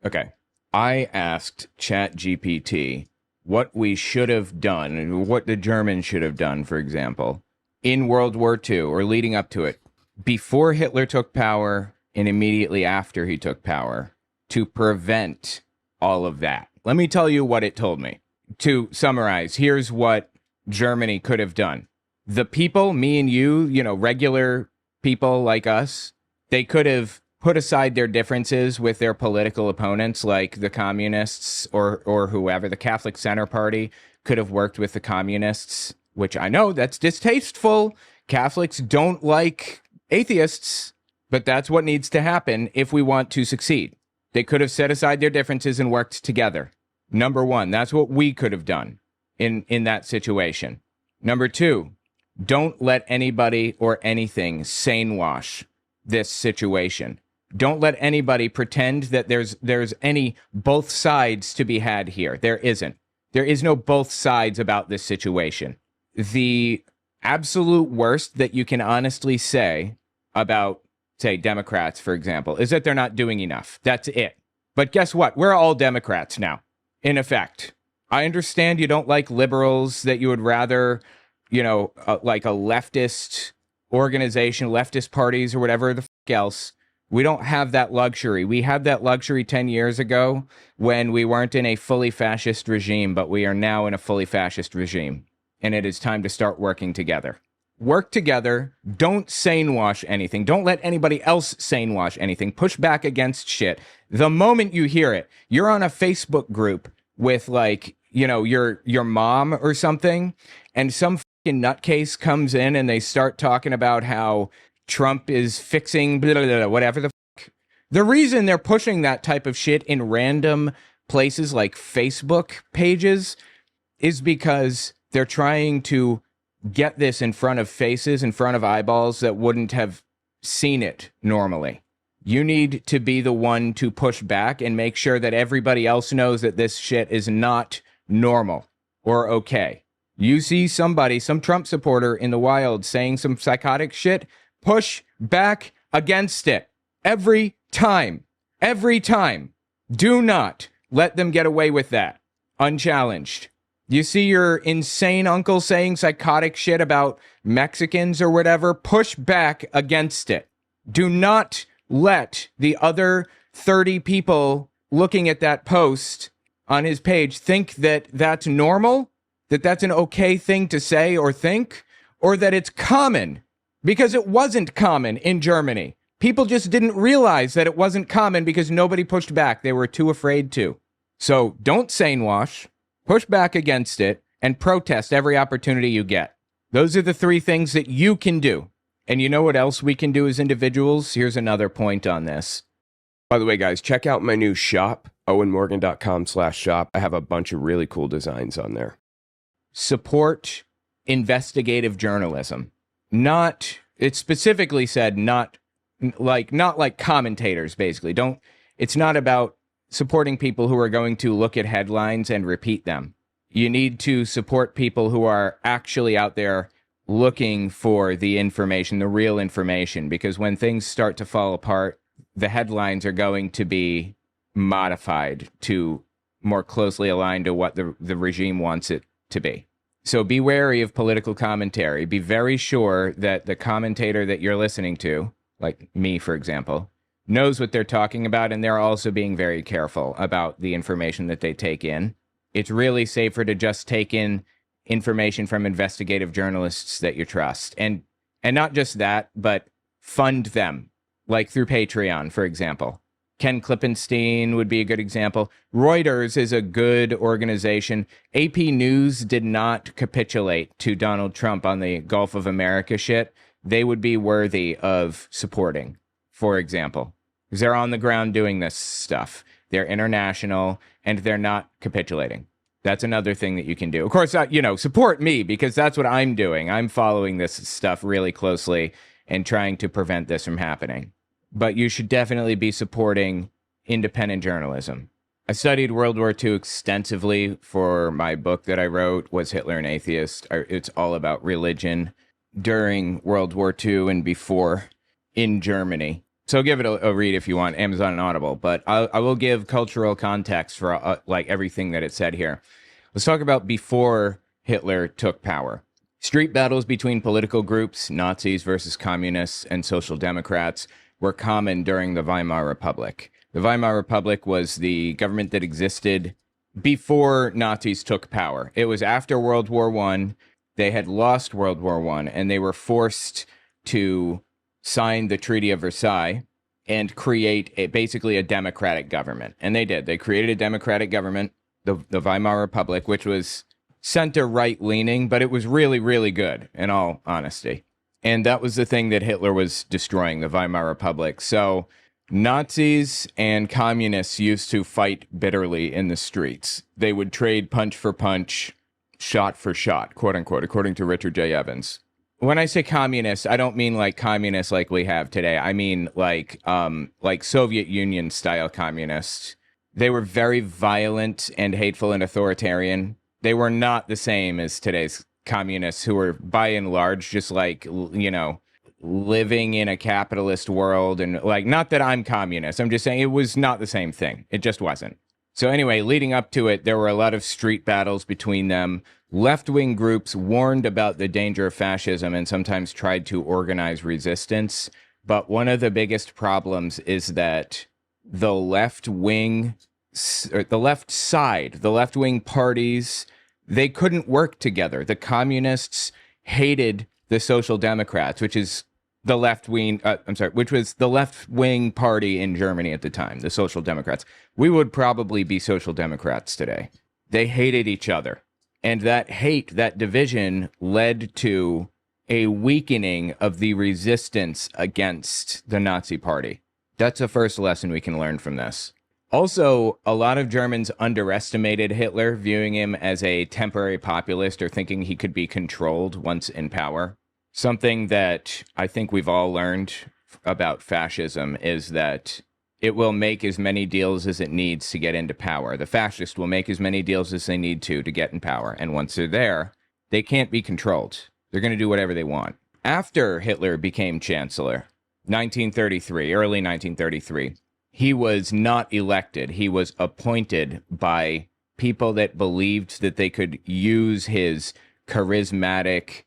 Okay. I asked ChatGPT what we should have done, what the Germans should have done, for example, in World War II or leading up to it, before Hitler took power and immediately after he took power, to prevent all of that. Let me tell you what it told me. To summarize, here's what Germany could have done. The people, me and you, regular people like us, they could have put aside their differences with their political opponents, like the communists or whoever. The Catholic Center Party could have worked with the communists, which I know that's distasteful. Catholics don't like atheists, but that's what needs to happen if we want to succeed. They could have set aside their differences and worked together. Number one, that's what we could have done in that situation. Number two, don't let anybody or anything sane wash this situation. Don't let anybody pretend that there's any both sides to be had here. There isn't. There is no both sides about this situation. The absolute worst that you can honestly say about, say, Democrats, for example, is that they're not doing enough. That's it. But guess what? We're all Democrats now, in effect. I understand you don't like liberals, that you would rather, like a leftist organization, leftist parties or whatever the fuck else. We don't have that luxury. We had that luxury 10 years ago when we weren't in a fully fascist regime, but we are now in a fully fascist regime. And it is time to start working together. Work together. Don't sane wash anything. Don't let anybody else sane wash anything. Push back against shit. The moment you hear it, you're on a Facebook group with your mom or something, and some fucking nutcase comes in and they start talking about how Trump is fixing blah, blah, blah, whatever the fuck. The reason they're pushing that type of shit in random places like Facebook pages is because they're trying to get this in front of faces, in front of eyeballs that wouldn't have seen it normally. You need to be the one to push back and make sure that everybody else knows that this shit is not normal or okay. You see somebody, some Trump supporter in the wild saying some psychotic shit, push back against it. Every time. Every time. Do not let them get away with that. Unchallenged. You see your insane uncle saying psychotic shit about Mexicans or whatever, push back against it. Do not let the other 30 people looking at that post on his page think that that's normal, that that's an okay thing to say or think, or that it's common. Because it wasn't common in Germany. People just didn't realize that it wasn't common because nobody pushed back. They were too afraid to. So don't sane wash, push back against it, and protest every opportunity you get. Those are the three things that you can do. And you know what else we can do as individuals? Here's another point on this. By the way, guys, check out my new shop, owenmorgan.com/shop. I have a bunch of really cool designs on there. Support investigative journalism. It specifically said not like commentators, basically. It's not about supporting people who are going to look at headlines and repeat them. You need to support people who are actually out there looking for the information, the real information, because when things start to fall apart, the headlines are going to be modified to more closely align to what the regime wants it to be. So be wary of political commentary. Be very sure that the commentator that you're listening to, like me, for example, knows what they're talking about, and they're also being very careful about the information that they take in. It's really safer to just take in information from investigative journalists that you trust. And not just that, but fund them, like through Patreon, for example. Ken Klippenstein would be a good example. Reuters is a good organization. AP News did not capitulate to Donald Trump on the Gulf of America shit. They would be worthy of supporting, for example, because they're on the ground doing this stuff. They're international, and they're not capitulating. That's another thing that you can do. Of course, support me, because that's what I'm doing. I'm following this stuff really closely and trying to prevent this from happening. But you should definitely be supporting independent journalism. I studied World War II extensively for my book that I wrote, Was Hitler an Atheist? It's all about religion during World War II and before in Germany. So give it a read if you want, Amazon and Audible. But I will give cultural context for like everything that it said here. Let's talk about before Hitler took power. Street battles between political groups, Nazis versus communists and social democrats, were common during the Weimar Republic. The Weimar Republic was the government that existed before Nazis took power. It was after World War I. They had lost World War I, and they were forced to sign the Treaty of Versailles and create basically a democratic government. And they did. They created a democratic government, the Weimar Republic, which was center right leaning, but it was really, really good, in all honesty. And that was the thing that Hitler was destroying, the Weimar Republic. So Nazis and communists used to fight bitterly in the streets. They would trade punch for punch, shot for shot, quote unquote, according to Richard J. Evans. When I say communists, I don't mean like communists like we have today. I mean like Soviet Union style communists. They were very violent and hateful and authoritarian. They were not the same as today's communists, who were by and large just like, you know, living in a capitalist world. And like, not that I'm communist, I'm just saying it was not the same thing. It just wasn't. So anyway, leading up to it, there were a lot of street battles between them. Left-wing groups warned about the danger of fascism and sometimes tried to organize resistance. But one of the biggest problems is that the left-wing, or the left side, the left-wing parties, they couldn't work together. The communists hated the Social Democrats, which is the left-wing, which was the left-wing party in Germany at the time, the Social Democrats. We would probably be Social Democrats today. They hated each other. And that hate, that division, led to a weakening of the resistance against the Nazi Party. That's the first lesson we can learn from this. Also, a lot of Germans underestimated Hitler, viewing him as a temporary populist or thinking he could be controlled once in power. Something that I think we've all learned about fascism is that it will make as many deals as it needs to get into power. The fascists will make as many deals as they need to get in power. And once they're there, they can't be controlled. They're going to do whatever they want. After Hitler became chancellor, 1933, early 1933, he was not elected. He was appointed by people that believed that they could use his charismatic,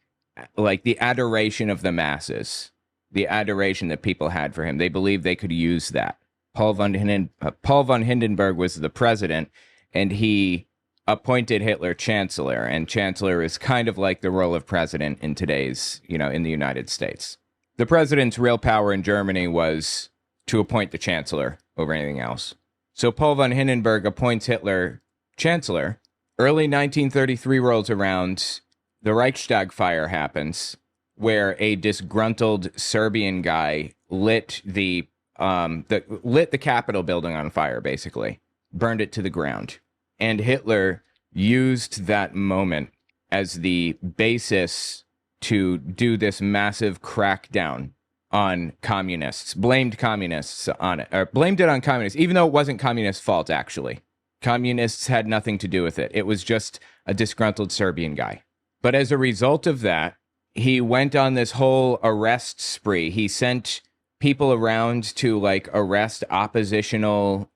like the adoration of the masses, the adoration that people had for him. They believed they could use that. Paul von Hindenburg was the president, and he appointed Hitler chancellor. And chancellor is kind of like the role of president in today's, in the United States. The president's real power in Germany was to appoint the chancellor over anything else. So Paul von Hindenburg appoints Hitler chancellor. Early 1933 rolls around. The Reichstag fire happens, where a disgruntled Serbian guy lit the Capitol building on fire, basically. Burned it to the ground. And Hitler used that moment as the basis to do this massive crackdown on communists. Blamed communists on it, or blamed it on communists, even though it wasn't communists' fault, actually. Communists had nothing to do with it. It was just a disgruntled Serbian guy. But as a result of that, he went on this whole arrest spree. He sent people around to arrest oppositional,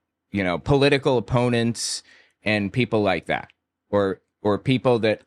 political opponents and people like that, or people that,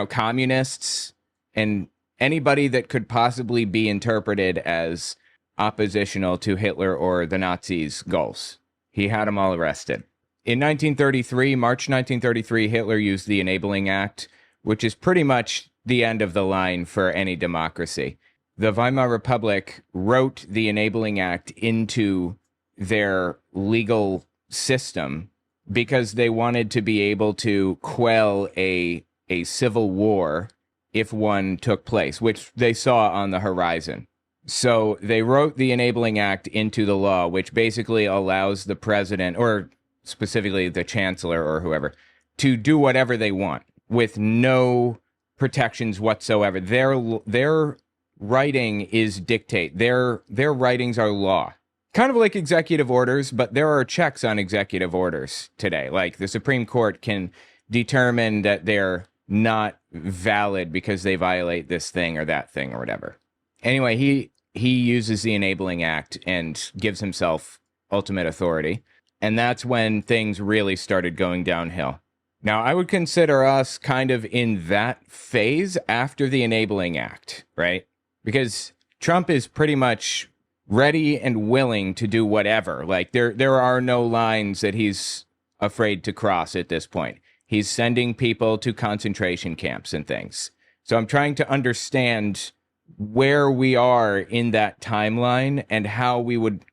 communists and anybody that could possibly be interpreted as oppositional to Hitler or the Nazis' goals. He had them all arrested. In March 1933, Hitler used the Enabling Act, which is pretty much the end of the line for any democracy. The Weimar Republic wrote the Enabling Act into their legal system because they wanted to be able to quell a civil war if one took place, which they saw on the horizon. So they wrote the Enabling Act into the law, which basically allows the president, or specifically the chancellor or whoever, to do whatever they want with no protections whatsoever. Their writing is dictate. Their writings are law. Kind of like executive orders, but there are checks on executive orders today. Like the Supreme Court can determine that they're not valid because they violate this thing or that thing or whatever. Anyway, he uses the Enabling Act and gives himself ultimate authority. And that's when things really started going downhill. Now, I would consider us kind of in that phase after the Enabling Act, right? Because Trump is pretty much ready and willing to do whatever. Like there are no lines that he's afraid to cross at this point. He's sending people to concentration camps and things. So I'm trying to understand where we are in that timeline and how we would,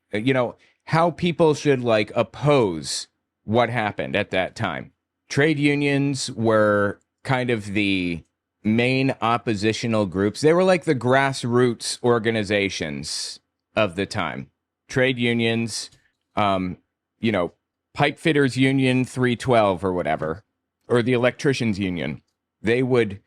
how people should like oppose what happened at that time. Trade unions were kind of the main oppositional groups. They were like the grassroots organizations of the time. Trade unions, Pipe Fitters Union 312 or whatever, or the Electricians Union. They would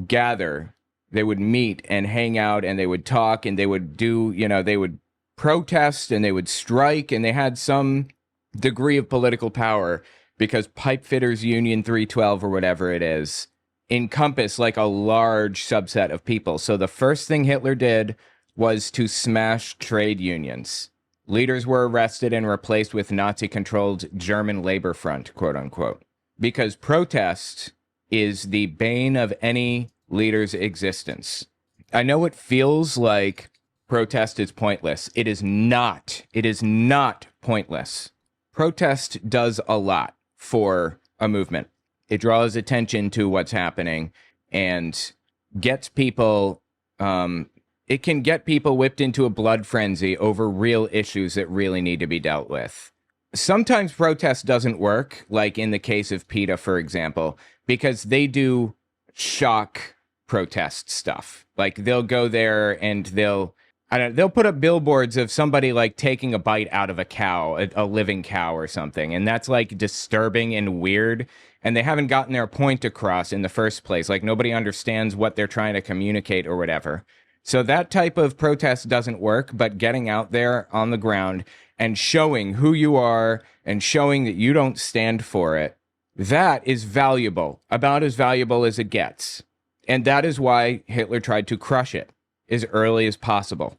gather, they would meet and hang out, and they would talk, and they would do, they would protest, and they would strike, and they had some degree of political power because Pipe Fitters Union 312 or whatever it is encompass like a large subset of people. So the first thing Hitler did was to smash trade unions. Leaders were arrested and replaced with Nazi-controlled German labor front, quote unquote, because protest is the bane of any leader's existence. I know it feels like protest is pointless. It is not. It is not pointless. Protest does a lot for a movement. It draws attention to what's happening and gets people, it can get people whipped into a blood frenzy over real issues that really need to be dealt with. Sometimes protest doesn't work, like in the case of PETA, for example, because they do shock protest stuff. Like they'll go there and they'll put up billboards of somebody like taking a bite out of a cow, a living cow or something. And that's like disturbing and weird. And they haven't gotten their point across in the first place. Like nobody understands what they're trying to communicate or whatever. So that type of protest doesn't work, but getting out there on the ground and showing who you are and showing that you don't stand for it, that is valuable, about as valuable as it gets. And that is why Hitler tried to crush it as early as possible.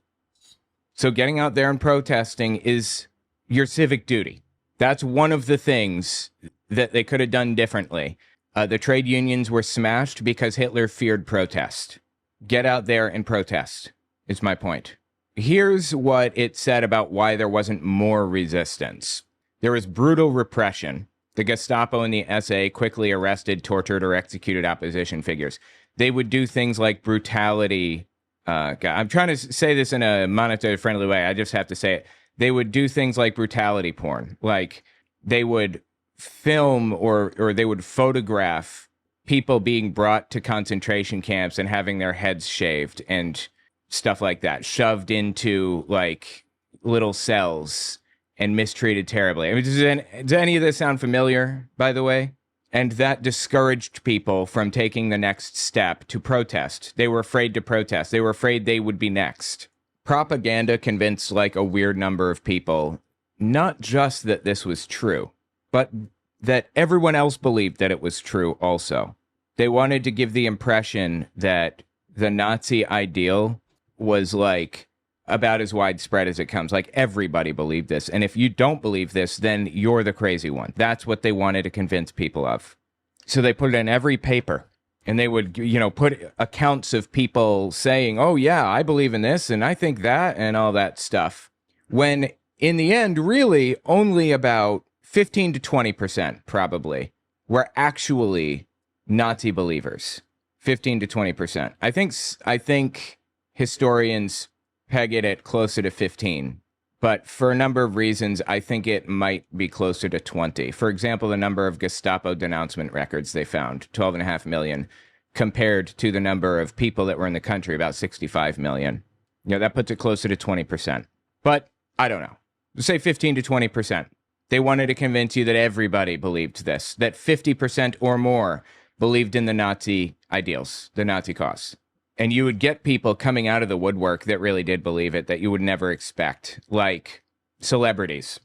So getting out there and protesting is your civic duty. That's one of the things that they could have done differently. The trade unions were smashed because Hitler feared protest. Get out there and protest, is my point. Here's what it said about why there wasn't more resistance. There was brutal repression. The Gestapo and the SA quickly arrested, tortured, or executed opposition figures. They would do things like brutality. I'm trying to say this in a monetary-friendly way. I just have to say it. They would do things like brutality porn. Like, they would film or they would photograph people being brought to concentration camps and having their heads shaved and stuff like that, shoved into like little cells and mistreated terribly. I mean, does any of this sound familiar, by the way? And that discouraged people from taking the next step to protest. They were afraid to protest. They were afraid they would be next. Propaganda convinced like a weird number of people, not just that this was true, but that everyone else believed that it was true also. They wanted to give the impression that the Nazi ideal was like about as widespread as it comes. Like everybody believed this. And if you don't believe this, then you're the crazy one. That's what they wanted to convince people of. So they put it in every paper. And they would, put accounts of people saying, oh, yeah, I believe in this and I think that and all that stuff. When in the end, really only about 15 to 20% probably were actually Nazi believers. 15 to 20%. I think historians peg it at closer to 15. But for a number of reasons, I think it might be closer to 20. For example, the number of Gestapo denouncement records they found, 12.5 million, compared to the number of people that were in the country, about 65 million. That puts it closer to 20%. But I don't know. Say 15 to 20%. They wanted to convince you that everybody believed this, that 50% or more believed in the Nazi ideals, the Nazi cause. And you would get people coming out of the woodwork that really did believe it, that you would never expect, like celebrities,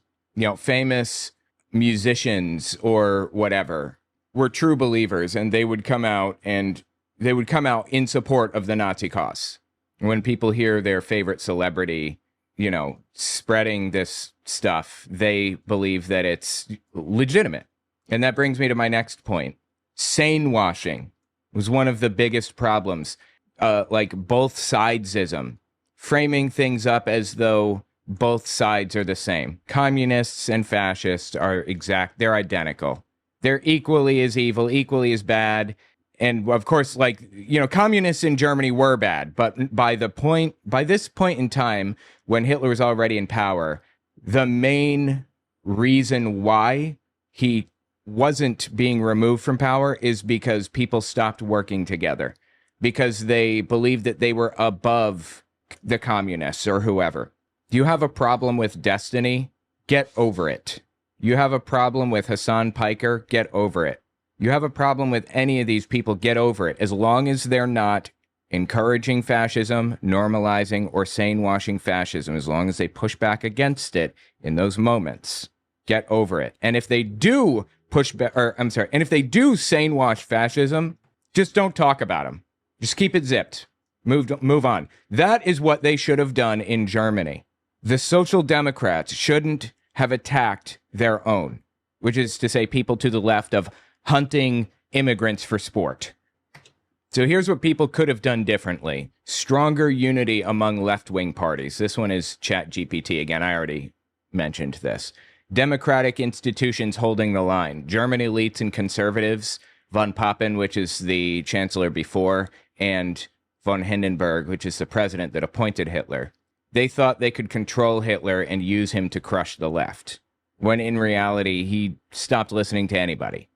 famous musicians or whatever were true believers, and they would come out in support of the Nazi cause. When people hear their favorite celebrity, spreading this stuff, they believe that it's legitimate. And that brings me to my next point. Sanewashing was one of the biggest problems, like both sidesism, framing things up as though both sides are the same. Communists and fascists they're identical. They're equally as evil, equally as bad. And of course, communists in Germany were bad, but by this point in time, when Hitler was already in power, the main reason why he wasn't being removed from power is because people stopped working together, because they believed that they were above the communists or whoever. Do you have a problem with destiny? Get over it. You have a problem with Hassan Piker? Get over it. You have a problem with any of these people? Get over it. As long as they're not encouraging fascism, normalizing, or sanewashing fascism, as long as they push back against it in those moments, get over it. And if they do and if they do sanewash fascism, just don't talk about them. Just keep it zipped. Move on. That is what they should have done in Germany. The Social Democrats shouldn't have attacked their own, which is to say people to the left of hunting immigrants for sport. So here's what people could have done differently. Stronger unity among left-wing parties. This one is ChatGPT. Again, I already mentioned this. Democratic institutions holding the line. German elites and conservatives. Von Papen, which is the chancellor before, and von Hindenburg, which is the president that appointed Hitler. They thought they could control Hitler and use him to crush the left, when in reality, he stopped listening to anybody.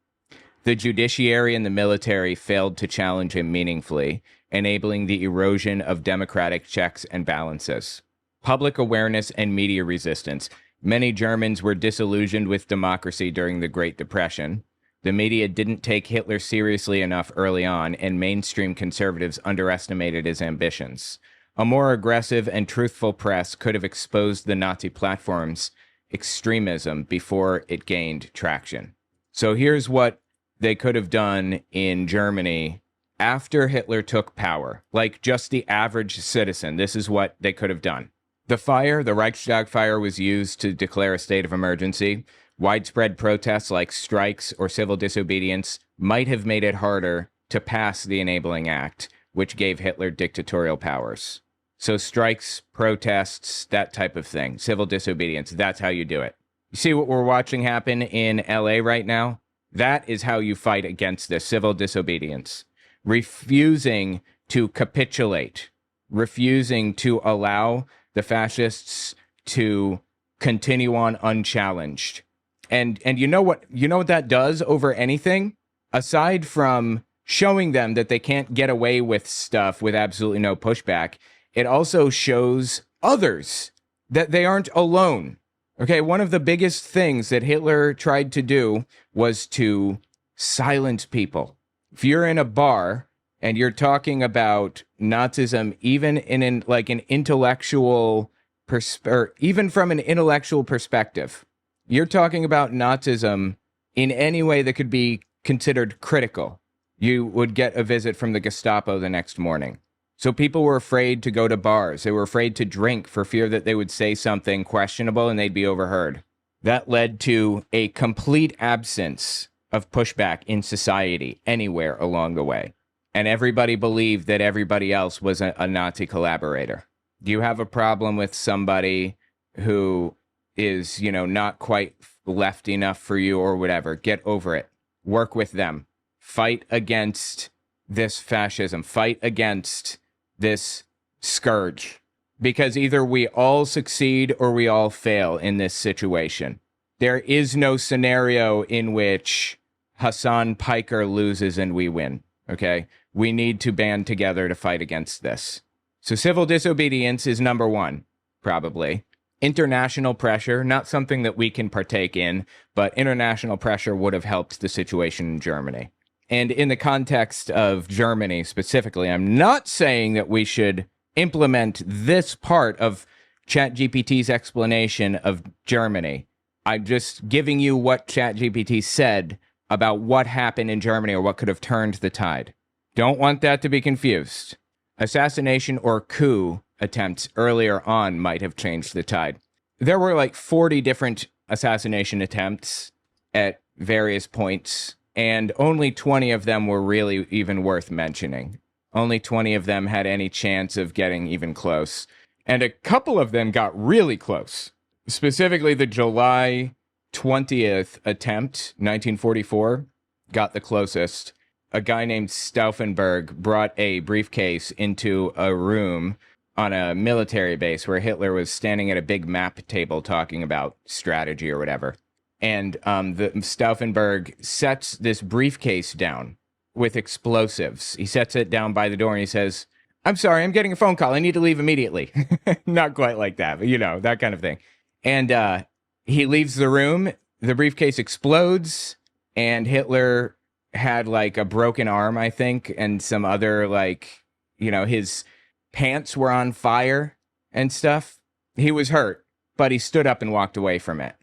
The judiciary and the military failed to challenge him meaningfully, enabling the erosion of democratic checks and balances. Public awareness and media resistance. Many Germans were disillusioned with democracy during the Great Depression. The media didn't take Hitler seriously enough early on, and mainstream conservatives underestimated his ambitions. A more aggressive and truthful press could have exposed the Nazi platform's extremism before it gained traction. So here's what they could have done in Germany after Hitler took power. Like just the average citizen, this is what they could have done. The Reichstag fire, was used to declare a state of emergency. Widespread protests like strikes or civil disobedience might have made it harder to pass the Enabling Act, which gave Hitler dictatorial powers. So strikes, protests, that type of thing, civil disobedience, that's how you do it. You see what we're watching happen in LA right now? That is how you fight against this, civil disobedience. Refusing to capitulate, refusing to allow the fascists to continue on unchallenged. And you know what that does over anything? Aside from showing them that they can't get away with stuff with absolutely no pushback, it also shows others that they aren't alone. Okay, one of the biggest things that Hitler tried to do was to silence people. If you're in a bar and you're talking about Nazism, even in an intellectual or even from an intellectual perspective, you're talking about Nazism in any way that could be considered critical, you would get a visit from the Gestapo the next morning. So people were afraid to go to bars. They were afraid to drink for fear that they would say something questionable and they'd be overheard. That led to a complete absence of pushback in society anywhere along the way. And everybody believed that everybody else was a Nazi collaborator. Do you have a problem with somebody who is, not quite left enough for you or whatever? Get over it. Work with them. Fight against this fascism. Fight against this scourge. Because either we all succeed or we all fail in this situation. There is no scenario in which Hassan Piker loses and we win. Okay? We need to band together to fight against this. So civil disobedience is number one, probably. International pressure, not something that we can partake in, but international pressure would have helped the situation in Germany. And in the context of Germany specifically, I'm not saying that we should implement this part of ChatGPT's explanation of Germany. I'm just giving you what ChatGPT said about what happened in Germany or what could have turned the tide. Don't want that to be confused. assassination or coup attempts earlier on might have changed the tide. There were like 40 different assassination attempts at various points, and only 20 of them were really even worth mentioning. Only 20 of them had any chance of getting even close. And a couple of them got really close. Specifically, the July 20th attempt, 1944, got the closest. A guy named Stauffenberg brought a briefcase into a room on a military base where Hitler was standing at a big map table talking about strategy or whatever. And the Stauffenberg sets this briefcase down with explosives. He sets it down by the door and he says, "I'm sorry, I'm getting a phone call. I need to leave immediately." Not quite like that, but that kind of thing. And he leaves the room. The briefcase explodes, and Hitler had like a broken arm, I think, and some other his pants were on fire and stuff. He was hurt, but he stood up and walked away from it.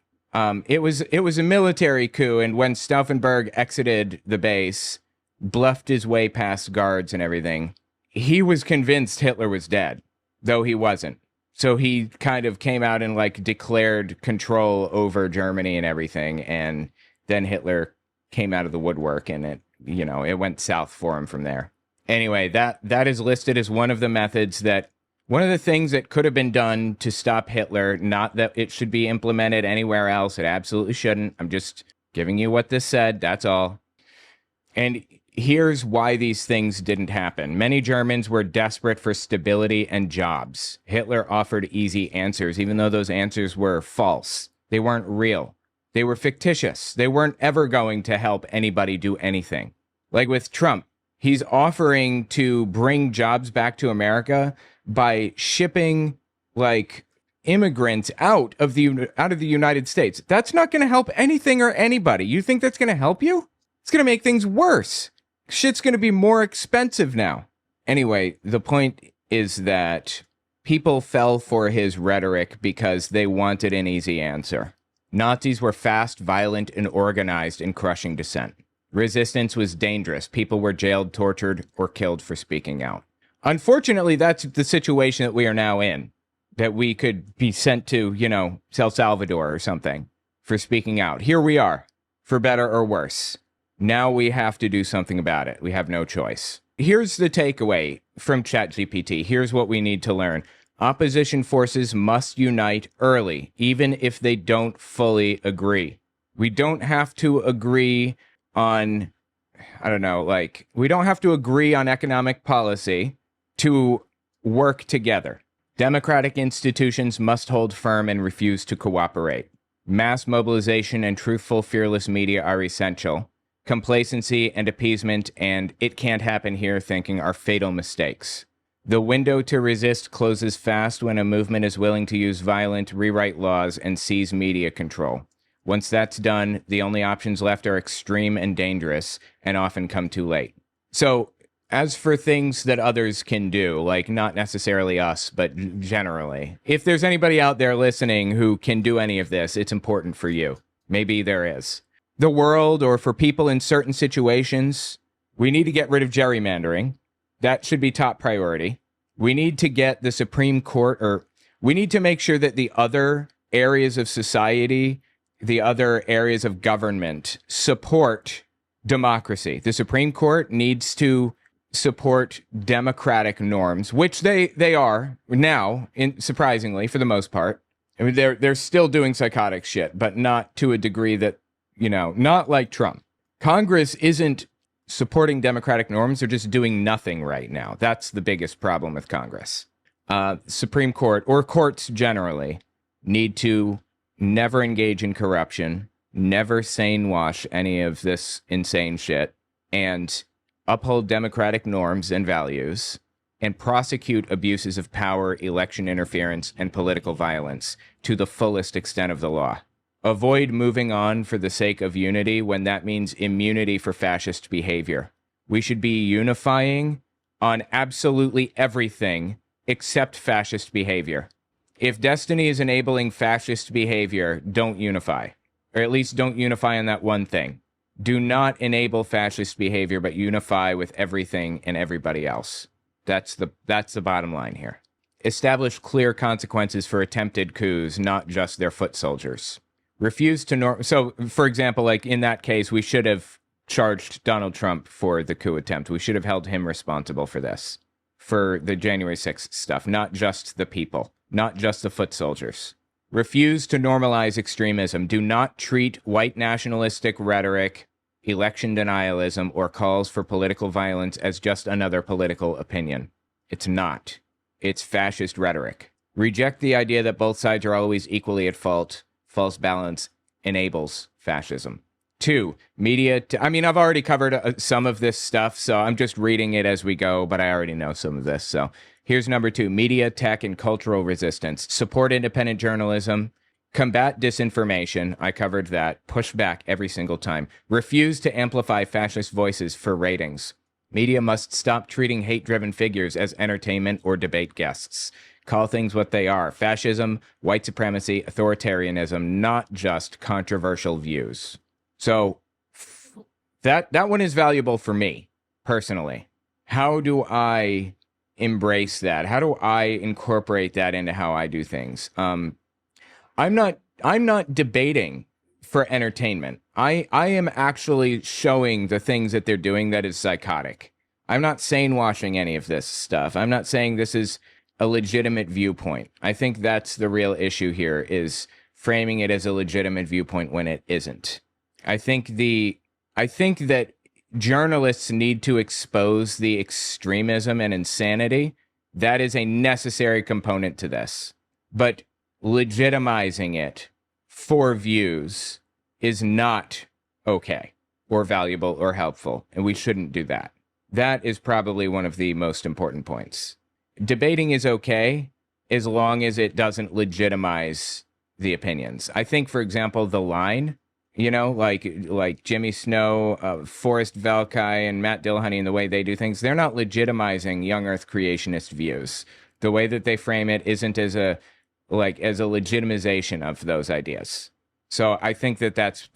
It was a military coup, and when Stauffenberg exited the base, bluffed his way past guards and everything, he was convinced Hitler was dead, though he wasn't. So he kind of came out and declared control over Germany and everything, and then Hitler came out of the woodwork, and it went south for him from there. Anyway, that is listed as one of the things that could have been done to stop Hitler. Not that it should be implemented anywhere else. It absolutely shouldn't. I'm just giving you what this said. That's all. And here's why these things didn't happen. Many Germans were desperate for stability and jobs. Hitler offered easy answers, even though those answers were false. They weren't real. They were fictitious. They weren't ever going to help anybody do anything. Like with Trump, he's offering to bring jobs back to America by shipping immigrants out of the United States. That's not going to help anything or anybody. You think that's going to help you? It's going to make things worse. Shit's going to be more expensive now. Anyway, the point is that people fell for his rhetoric because they wanted an easy answer. Nazis were fast, violent, and organized in crushing dissent. Resistance was dangerous. People were jailed, tortured, or killed for speaking out. Unfortunately, that's the situation that we are now in. That we could be sent to, El Salvador or something for speaking out. Here we are, for better or worse. Now we have to do something about it. We have no choice. Here's the takeaway from ChatGPT. Here's what we need to learn. Opposition forces must unite early, even if they don't fully agree. We don't have to agree on, we don't have to agree on economic policy to work together. Democratic institutions must hold firm and refuse to cooperate. Mass mobilization and truthful, fearless media are essential. Complacency and appeasement and "it can't happen here" thinking are fatal mistakes. The window to resist closes fast when a movement is willing to use violence, rewrite laws, and seize media control. Once that's done, the only options left are extreme and dangerous, and often come too late. So, as for things that others can do, not necessarily us, but generally, if there's anybody out there listening who can do any of this, it's important for you. Maybe there is. The world, or for people in certain situations, we need to get rid of gerrymandering. That should be top priority. We need to get the Supreme Court, or we need to make sure that the other areas of society, the other areas of government support democracy. The Supreme Court needs to support democratic norms, which they are now, surprisingly, for the most part. I mean, they're still doing psychotic shit, but not to a degree that, not like Trump. Congress isn't supporting democratic norms. They're just doing nothing right now. That's the biggest problem with Congress. Supreme Court, or courts generally, need to never engage in corruption, never sanewash any of this insane shit, and uphold democratic norms and values, and prosecute abuses of power, election interference, and political violence to the fullest extent of the law. Avoid moving on for the sake of unity when that means immunity for fascist behavior. We should be unifying on absolutely everything except fascist behavior. If destiny is enabling fascist behavior, don't unify. Or at least don't unify on that one thing. Do not enable fascist behavior, but unify with everything and everybody else. That's the bottom line here. Establish clear consequences for attempted coups, not just their foot soldiers. Refuse to So, for example, like in that case, we should have charged Donald Trump for the coup attempt. We should have held him responsible for this, for the January 6th stuff, not just the people, not just the foot soldiers. Refuse to normalize extremism. Do not treat white nationalistic rhetoric, election denialism, or calls for political violence as just another political opinion. It's not. It's fascist rhetoric. Reject the idea that both sides are always equally at fault. False balance enables fascism. 2, media. I've already covered some of this stuff, so I'm just reading it as we go, but I already know some of this. So here's number 2, media, tech, and cultural resistance. Support independent journalism. Combat disinformation. I covered that. Push back every single time. Refuse to amplify fascist voices for ratings. Media must stop treating hate-driven figures as entertainment or debate guests. Call things what they are. Fascism, white supremacy, authoritarianism, not just controversial views. So that one is valuable for me, personally. How do I embrace that? How do I incorporate that into how I do things? I'm not debating for entertainment. I am actually showing the things that they're doing that is psychotic. I'm not sanewashing any of this stuff. I'm not saying this is a legitimate viewpoint. I think that's the real issue here, is framing it as a legitimate viewpoint when it isn't. I think that journalists need to expose the extremism and insanity. That is a necessary component to this. But legitimizing it for views is not okay or valuable or helpful, and we shouldn't do that. That is probably one of the most important points. Debating is okay as long as it doesn't legitimize the opinions. I think, for example, The Line, like Jimmy Snow, Forrest Velkai, and Matt Dillahunty, and the way they do things, they're not legitimizing young Earth creationist views. The way that they frame it isn't as a legitimization of those ideas. So I think that's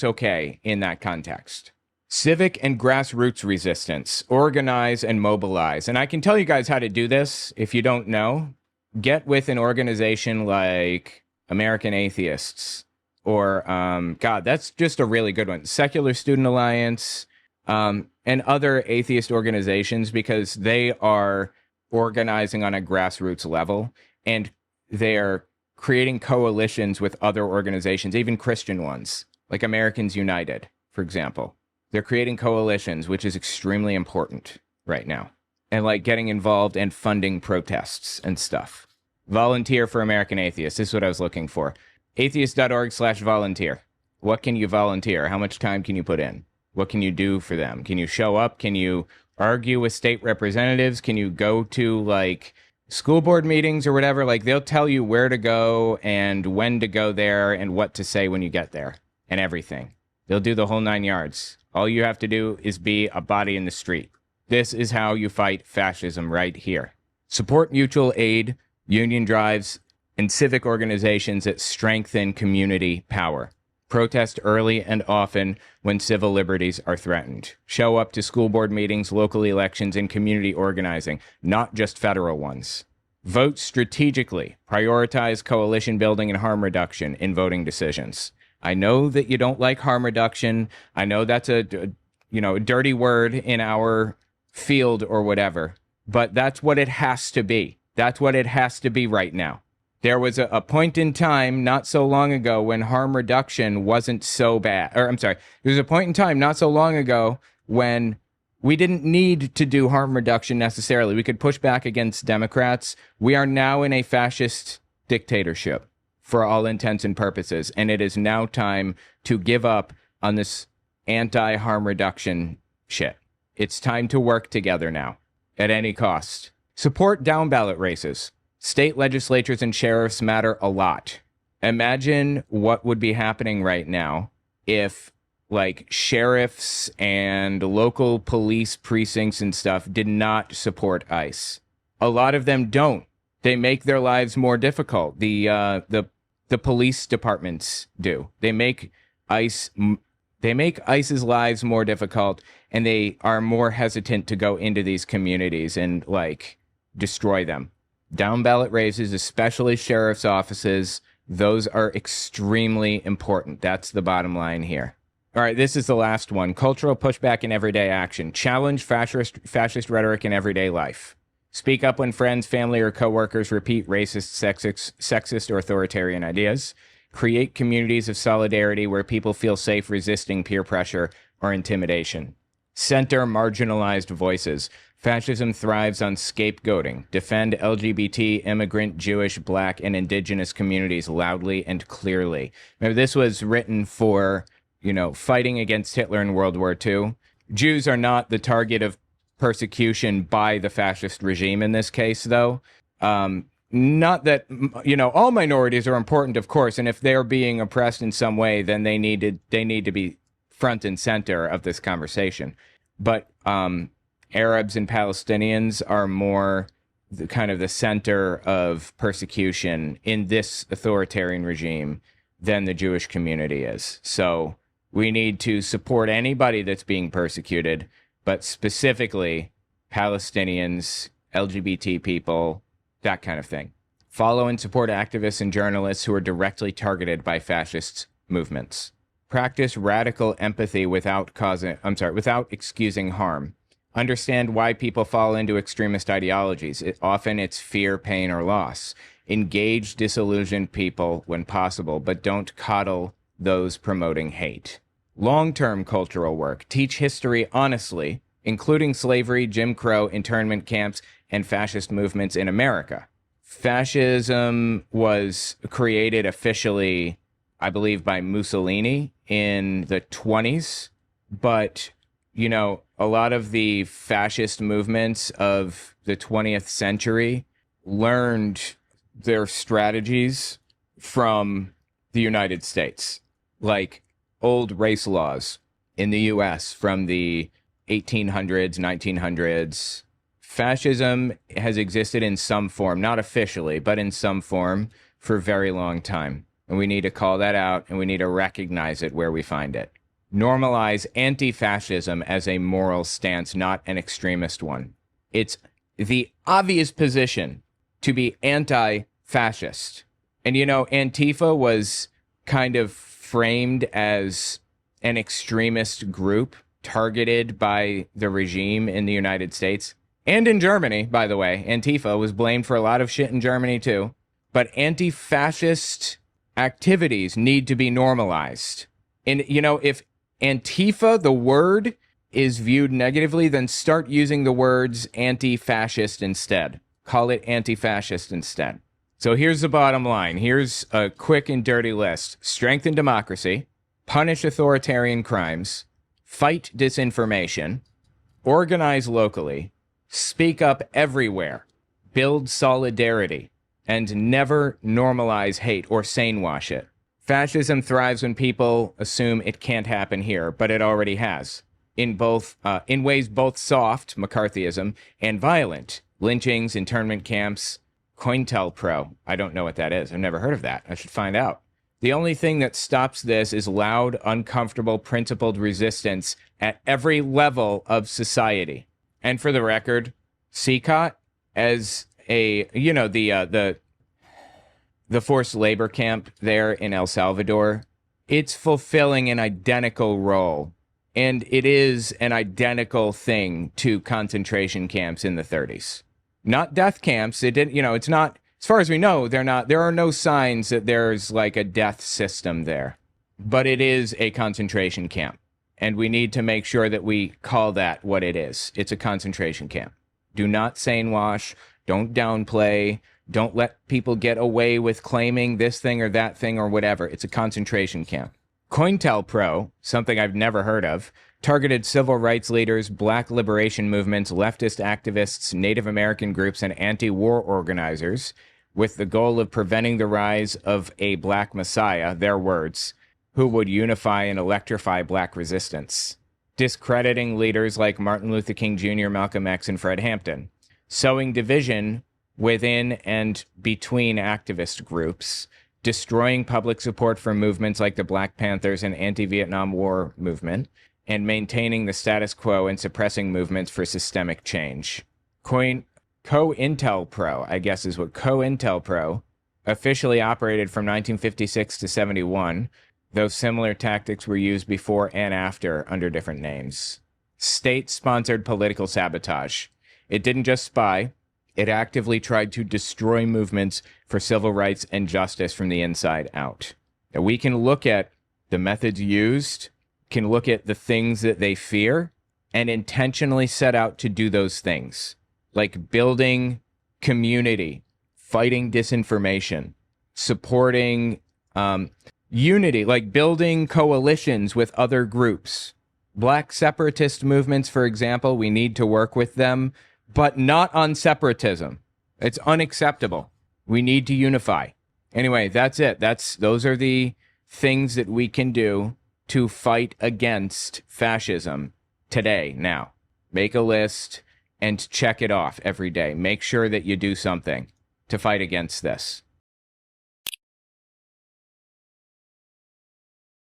okay in that context. Civic and grassroots resistance. Organize and mobilize. And I can tell you guys how to do this if you don't know. Get with an organization like American Atheists, or, that's just a really good one. Secular Student Alliance, and other atheist organizations, because they are organizing on a grassroots level, and they're creating coalitions with other organizations, even Christian ones, like Americans United, for example. They're creating coalitions, which is extremely important right now. And like getting involved and funding protests and stuff. Volunteer for American Atheists. This is what I was looking for. Atheist.org/volunteer. What can you volunteer? How much time can you put in? What can you do for them? Can you show up? Can you argue with state representatives? Can you go to like school board meetings or whatever? Like they'll tell you where to go and when to go there and what to say when you get there and everything. They'll do the whole 9 yards. All you have to do is be a body in the street. This is how you fight fascism right here. Support mutual aid, union drives, and civic organizations that strengthen community power. Protest early and often when civil liberties are threatened. Show up to school board meetings, local elections, and community organizing, not just federal ones. Vote strategically. Prioritize coalition building and harm reduction in voting decisions. I know that you don't like harm reduction. I know that's a dirty word in our field or whatever, but that's what it has to be. That's what it has to be right now. There was a point in time not so long ago when harm reduction wasn't so bad. There was a point in time not so long ago when we didn't need to do harm reduction necessarily. We could push back against Democrats. We are now in a fascist dictatorship for all intents and purposes, and it is now time to give up on this anti-harm reduction shit. It's time to work together now, at any cost. Support down-ballot races. State legislatures and sheriffs matter a lot. Imagine what would be happening right now if, like, sheriffs and local police precincts and stuff did not support ICE. A lot of them don't. They make their lives more difficult. The police departments do. They make ICE They make ICE's lives more difficult, and they are more hesitant to go into these communities and, like, destroy them. Down ballot races, especially sheriff's offices, those are extremely important. That's the bottom line here. All right, this is the last one. Cultural pushback in everyday action. Challenge fascist rhetoric in everyday life. Speak up when friends, family, or coworkers repeat racist, sexist, or authoritarian ideas. Create communities of solidarity where people feel safe resisting peer pressure or intimidation. Center marginalized voices. Fascism thrives on scapegoating. Defend LGBT, immigrant, Jewish, Black, and indigenous communities loudly and clearly. Remember, this was written for, fighting against Hitler in World War II. Jews are not the target of persecution by the fascist regime in this case, though. Not that, all minorities are important, of course, and if they're being oppressed in some way, then they need to be front and center of this conversation. But Arabs and Palestinians are more the center of persecution in this authoritarian regime than the Jewish community is. So we need to support anybody that's being persecuted, but specifically Palestinians, LGBT people, that kind of thing. Follow and support activists and journalists who are directly targeted by fascist movements. Practice radical empathy without excusing harm. Understand why people fall into extremist ideologies. Often it's fear, pain, or loss. Engage disillusioned people when possible, but don't coddle those promoting hate. Long-term cultural work. Teach history honestly, including slavery, Jim Crow, internment camps, and fascist movements in America. Fascism was created officially, I believe, by Mussolini in the 1920s, but, a lot of the fascist movements of the 20th century learned their strategies from the United States, like old race laws in the US from the 1800s, 1900s. Fascism has existed in some form, not officially, but in some form for a very long time. And we need to call that out, and we need to recognize it where we find it. Normalize anti-fascism as a moral stance, not an extremist one. It's the obvious position to be anti-fascist. And, Antifa was kind of framed as an extremist group targeted by the regime in the United States. And in Germany, by the way. Antifa was blamed for a lot of shit in Germany, too. But anti-fascist activities need to be normalized. And, if Antifa, the word, is viewed negatively, then start using the words anti-fascist instead. Call it anti-fascist instead. So here's the bottom line. Here's a quick and dirty list. Strengthen democracy. Punish authoritarian crimes. Fight disinformation. Organize locally. Speak up everywhere. Build solidarity. And never normalize hate or sanewash it. Fascism thrives when people assume it can't happen here, but it already has. In ways both soft, McCarthyism, and violent. Lynchings, internment camps, COINTELPRO. I don't know what that is. I've never heard of that. I should find out. The only thing that stops this is loud, uncomfortable, principled resistance at every level of society. And for the record, CCOT, as the forced labor camp there in El Salvador, it's fulfilling an identical role. And it is an identical thing to concentration camps in the 30s. Not death camps. It's not, as far as we know, there are no signs that there's like a death system there. But it is a concentration camp. And we need to make sure that we call that what it is. It's a concentration camp. Do not sanewash. Don't downplay. Don't let people get away with claiming this thing or that thing or whatever. It's a concentration camp. COINTELPRO, something I've never heard of, targeted civil rights leaders, black liberation movements, leftist activists, Native American groups, and anti-war organizers with the goal of preventing the rise of a black messiah, their words, who would unify and electrify black resistance, discrediting leaders like Martin Luther King Jr., Malcolm X, and Fred Hampton, sowing division within and between activist groups, destroying public support for movements like the Black Panthers and anti-Vietnam War movement, and maintaining the status quo and suppressing movements for systemic change. COINTELPRO, I guess is what COINTELPRO officially operated from 1956 to 71, though similar tactics were used before and after under different names. State-sponsored political sabotage. It didn't just spy, it actively tried to destroy movements for civil rights and justice from the inside out. Now, we can look at the methods used, can look at the things that they fear, and intentionally set out to do those things, like building community, fighting disinformation, supporting unity, like building coalitions with other groups. Black separatist movements, for example, we need to work with them, but not on separatism. It's unacceptable. We need to unify. Anyway, that's it. Those are the things that we can do to fight against fascism today, now. Make a list and check it off every day. Make sure that you do something to fight against this.